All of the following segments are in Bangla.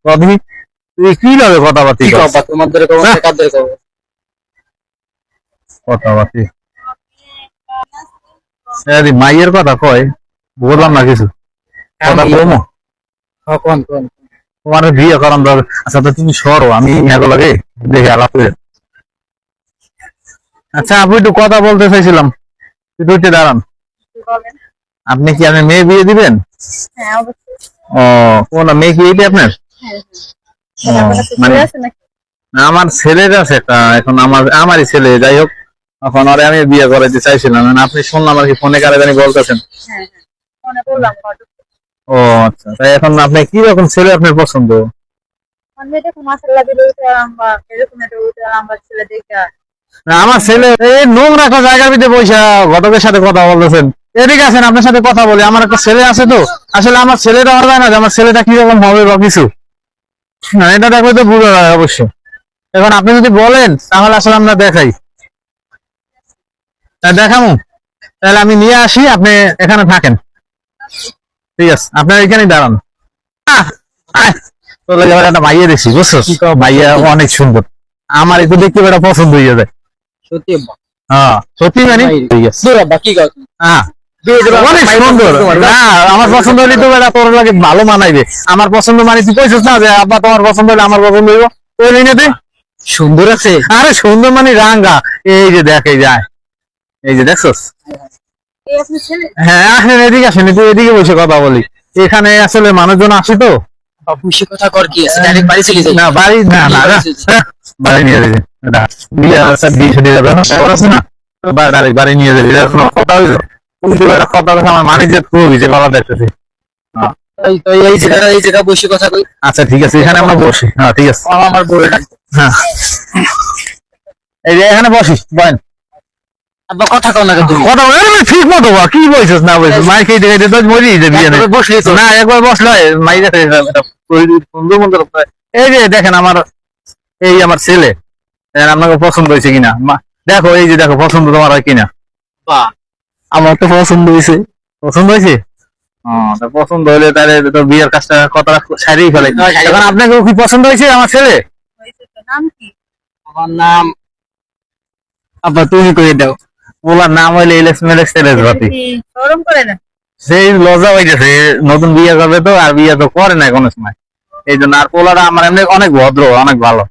কবি তুই কি লাগে কথাবার্তি তোমাদের কাদের কথাবার্তি মাইয়ের কথা কয় বললাম না কিছু কথা কমো তোমার বিয়ে করান দরকার। আচ্ছা তো তুমি সরো, আমি লাগে দেখে আলাপ করে। আচ্ছা আপনি একটু কথা বলতে চাইছিলাম, একটু উঠে দাঁড়ান। আপনি কি আপনি মেয়ে বিয়ে দিবেন? ও কোন মেয়ে কি এইটা আপনার? মানে আমার ছেলের আছে একটা, এখন আমারই ছেলে, যাই হোক এখন আরে আমি বিয়ে করাইতে চাইছিলাম। আপনি শুনলাম আর কি ফোনে কারে জানি বলতেছেন। ও আচ্ছা, তাই এখন আপনি কি রকম ছেলে আপনার পছন্দ? আমার ছেলে এই নোংরা একটা জায়গার ভিতরে বসে ঘটকের সাথে কথা বলতেছেন। এদিকে আছেন, আপনার সাথে কথা বলি। আমার একটা ছেলে আছে তো, আসলে আমার ছেলেটা হবে না যে আমার ছেলেটা কিরকম হবে বা কিছু না, এটা দেখলে তো বুঝা যায় অবশ্যই। এখন আপনি যদি বলেন তাহলে আসলে আমরা দেখাই, দেখাবো। তাহলে আমি নিয়ে আসি, আপনি এখানে থাকেন। ঠিক আছে, আপনার এখানেই দাঁড়ান। তোর একটা ভাইয়া দেখছি, বুঝছো? ভাইয়া অনেক সুন্দর, আমার একটু দেখতে বেটা পছন্দ হয়ে যায়। সত্যি? হ্যাঁ সত্যি মানে হ্যাঁ অনেক সুন্দর। না আমার পছন্দ হলে তো বেটা তোর লাগে ভালো মানাইবে। আমার পছন্দ মানে তুই কইছিস না যে আব্বা তোমার পছন্দ হলে আমার পছন্দ হইব, ওই লিনেতে সুন্দর আছে। আরে সুন্দর মানে রাঙ্গা। এই যে দেখ, এই যায়, এই যে দেখছস? হ্যাঁ আসেন, এদিকে আসেন, তুই এদিকে বসে কথা বলি। এখানে আসলে মানুষজন আসে তো। বেশি কথা কর কি আছে, ডাইরেক্ট বাড়ি চলে যাই। না বাড়ি না, না বাড়ি নিয়ে যাবে না, বাড়ি নিয়ে যাবে। কথা হইলো কথা আমার মানে যে খুবই যে গলা দেখতেছি। এই জায়গা বসে কথা কই। আচ্ছা ঠিক আছে, এখানে আমরা বসি। হ্যাঁ ঠিক আছে, আমার বউয়ের হ্যাঁ এই যে এখানে বসি, বলেন। আব্বা কথা কও না তুমি। কথা ঠিক মতো কি বলছিস না বলছিস? মাই খেয়ে দেখে তো মরি বিয়ে বসলি তো না, একবার বসলে মাই দেখে সুন্দর মন্দ। এই যে দেখেন আমার, এই আমার ছেলে, আপনাকে পছন্দ হয়েছে কিনা দেখো। এই যে দেখো পছন্দ তোমার হয় কিনা। আমার তো পছন্দ হয়েছে। পছন্দ হয়েছে? পছন্দ হলে তাহলে তো বিয়ের কাজটা কথা সারিয়ে ফেলে। এখন আপনাকে কি পছন্দ হয়েছে আমার ছেলে? আমার নাম আব্বা তুমি কয়ে দাও। ওলার নাম হইলে ইলেক্স মেলেক্স তেলেসবাতি। সেই লজ্জা হইতেছে, নতুন বিয়ে করবে তো, আর বিয়ে তো করে না কোনো সময়, এই জন্য। আর পোলাটা আমার এমনি অনেক ভদ্র, অনেক ভালো।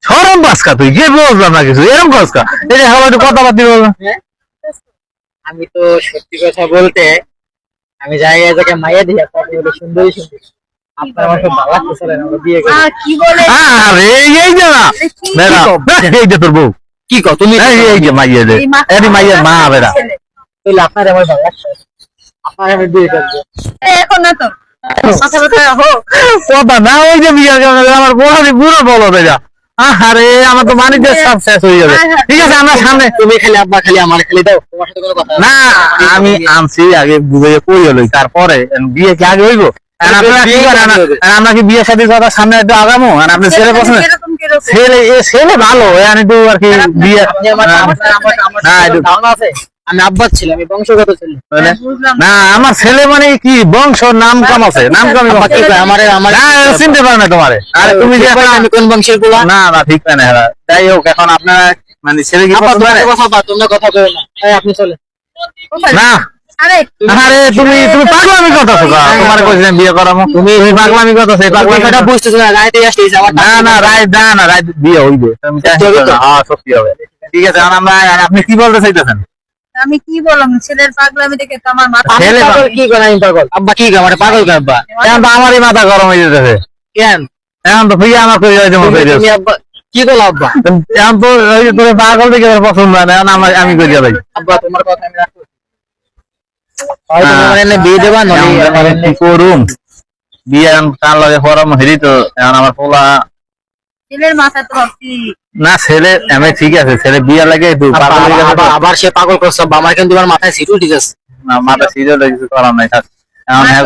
সরম বাসকা তুই যে বললাম না কিছু, এরকম বাসকা। এই যে হলো একটু কথাবার্তি বললাম। আমি তো সত্যি কথা বলতে, আমি যাই যাকে মাইয়া দিই সুন্দরী সুন্দর। আপনার আমার খুব ভালো লাগতেছে না, আমরা বিয়ে করি। কি বলে? আরে এই যে না বেড়া, এই যে তোর বউ। কি কও তুমি? এই যে মাইয়া দে, এই মাইয়ার মা বেড়া। তাহলে আপনার আমার ভালো লাগছে, আপনার আমি বিয়ে করব। এখন না তো কথা না, ওই যে বিয়ে আমার বুড়ো বলো বেড়া। আরে আমার তো বাণিজ্যের সব শেষ হয়ে যাবে। ঠিক আছে আমরা সামনে, তুমি খালি আব্বা খালি আমার খালি দাও, তোমার সাথে কোনো কথা না। আমি আনছি আগে বুঝে কই হলো, তারপরে বিয়ে কি আগে হইব? আমরা কি বিয়ে শাদীর কথা সামনে একটু আগামো? আর আপনি ছেলে পছন্দ, ছেলে ভালো একটু আর কি বিয়ে আমি আব্বার ছেলে, আমি বংশগত ছেলে না। আমার ছেলে মানে কি বংশ নাম কাম আছে, নাম কাম চিনতে পারে না তোমারে। আরে তুমি আমি কোন বংশের গুলা? না না ঠিক না। যাই হোক এখন আপনার মানে ছেলে কি কথা তোমরা কথা কই না, আপনি চলে না। আরে তুমি পাগলামি কথা তোমার কইছিলাম বিয়ে করামো, তুমি পাগলামি কথা সেই পাগলামিটা বুঝতেছ না। রাইতে আসতেছে আমার না রাইত বিয়ে হইবে, তুমি হ্যাঁ সত্যি হবে। ঠিক আছে আমরা, আপনি কি বলতে চাইতেছেন? আমি কি বললাম, ছেলের পাগলামি দেখে তো আমার মাথা পাগল। কি করে আমি পাগল? আব্বা কি করে পাগল করে আব্বা? এখন তো আমারই মাথা গরম হয়ে যেতেছে। কেন? এখন তো বিয়ে আমার করে যাইতে মনে হইছে। তুমি আব্বা কি করলো আব্বা? এখন তো ওই যে তোর পাগল দেখে পছন্দ হয় না, এখন আমি করে যাই। আব্বা তোমার কথা আমি রাখবো, হয়তো তোমার এনে বিয়ে দেবা না কি করুম, বিয়ে কার লাগে পরাম হেরি তো। এখন আমার পোলা ছেলের মাথা তো না, ছেলে আমি ঠিক আছে, ছেলে বিয়ে লাগে একটু আবার সে পাগল করছে। আমার কিন্তু তোমার মাথায় সিট উঠে গেছে। না মাথা সিরিয়াল কিছু করার নাই। এখন হ্যাঁ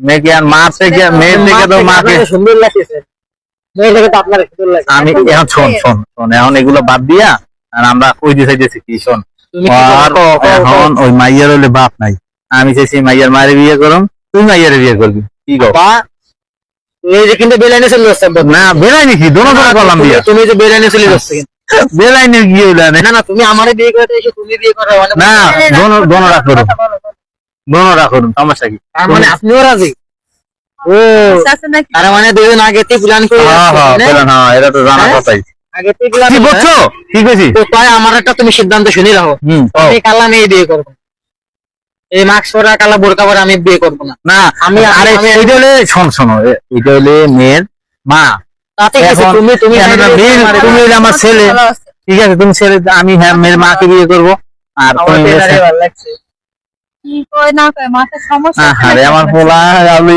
মেয়েকে আর মারছে কি, মেয়ের থেকে তো মাকে সুন্দর লাগছে, মেয়ের থেকে তো আপনার সুন্দর লাগছে। আমি এখন শোন এখন এগুলো বাদ দিয়া আর আমরা কই দিয়ে চাইতেছি কি, শোন এখন ওই মাইয়ার হইলে বাপ নাই। আমি চাইছি মাইয়ার মায়ের বিয়ে করুম, তুই মাইয়ারে বিয়ে করবি। কি গো বা তুমি যে কিন্তু বেলাইনে চলে যাচ্ছে না বেলাই নাকি দোনো দোনো করলাম বিয়া তুমি যে বেলাইনে চলে যাচ্ছে কিন্তু। বেলাইনের কি হইলো না না না তুমি আমারে বিয়ে করে এসে তুমি বিয়ে করো মানে না দোনো রাখুন দোনো রাখুন সমস্যা কি তার মানে আপনিও রাজি ও আছে নাকি তার মানে দুজন আগে থেকে প্ল্যান করে হ্যাঁ হ্যাঁ রাখছো, বলেন, হ্যাঁ এটা তো জানা হ্যাঁ? কথাই আগে থেকে প্ল্যান কি বলছো ঠিক আছে তো তাই আমার একটা তুমি সিদ্ধান্ত শুনে রাখো আমি কালা মেয়ে বিয়ে করবো না। এই মাস্ক পরা কালা বোরকা পরে আমি বিয়ে করবো না না আমি আরে এইটা হলে শোনো এটা হলে মেয়ের মা তাতে কি আছে, এখন- তুমি তুমি এখন চাইলে বিয়ে- তোমার- তুমি হলে আমার ছেলে ভালো আছে। ঠিক আছে তুমি ছেলে আমি হ্যাঁ মেয়ের মাকে বিয়ে করবো আর আমার তুমি টেলারে হচ্ছে- ভালো লাগছে। কি কয় না কয় মাথার সমস্যা আছে আরে নাকি আমার আপনার? পোলা আমি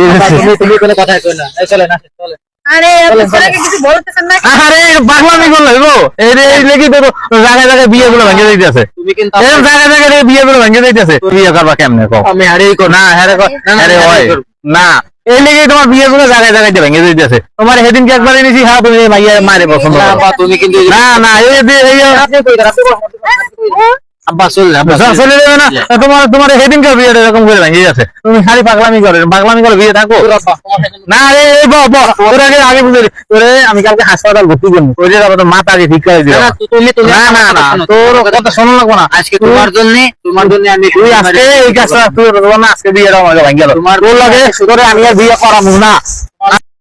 তুমি কোনো কথাই কই না এই চলে না চলে আরে আপনি চলেন, ছেলেকে কিছু বলতেছেন না আরে পাগলামি করলে গো এই লেগে তো জায়গায় জায়গায় বিয়ে গুলো ভেঙে দিতেছে তুমি কিন্তু এরকম জায়গায় জায়গায় বিয়ে গুলো ভেঙে দিতেছে বিয়ে করবা কেমনে কও আমি হারিয়ে করবো না হ্যাঁ না, আরে না, হয় করবো। না এই লেগে তোমার বিয়ে গুলো জায়গায় জায়গায় ভেঙে দিতেছে তোমার সেদিন কি একবার এনেছি হ্যাঁ তুমি মাইয়া মারে পছন্দ না, করো। আব্বা, তুমি কিন্তু না না আপনি কই দেন, আপনি বলেন। আব্বা চললে আব্বা চললে। চলে যাবে না তোমার তোমার সেদিনকার বিয়েটা এরকম করে ভেঙে যাচ্ছে তুমি খালি পাগলামি করে বিয়ে থাকো তোর আব্বা, তোমার সাথে না রে এই তোর আগে বুঝে তোরে আমি কালকে হাসপাতাল ভর্তি করবো ওই যে তোর মাথা আগে ঠিক করে না, দিও না, তুমি না না না তোর কথা শোনো লাগবো না আজকে তোমার জন্য আমি তুই আজকে এই কাজটা তুই না আজকে বিয়েটা আমাকে ভাঙ গেল তোমার তোর লাগে তোরে আমি আর বিয়ে করাবো না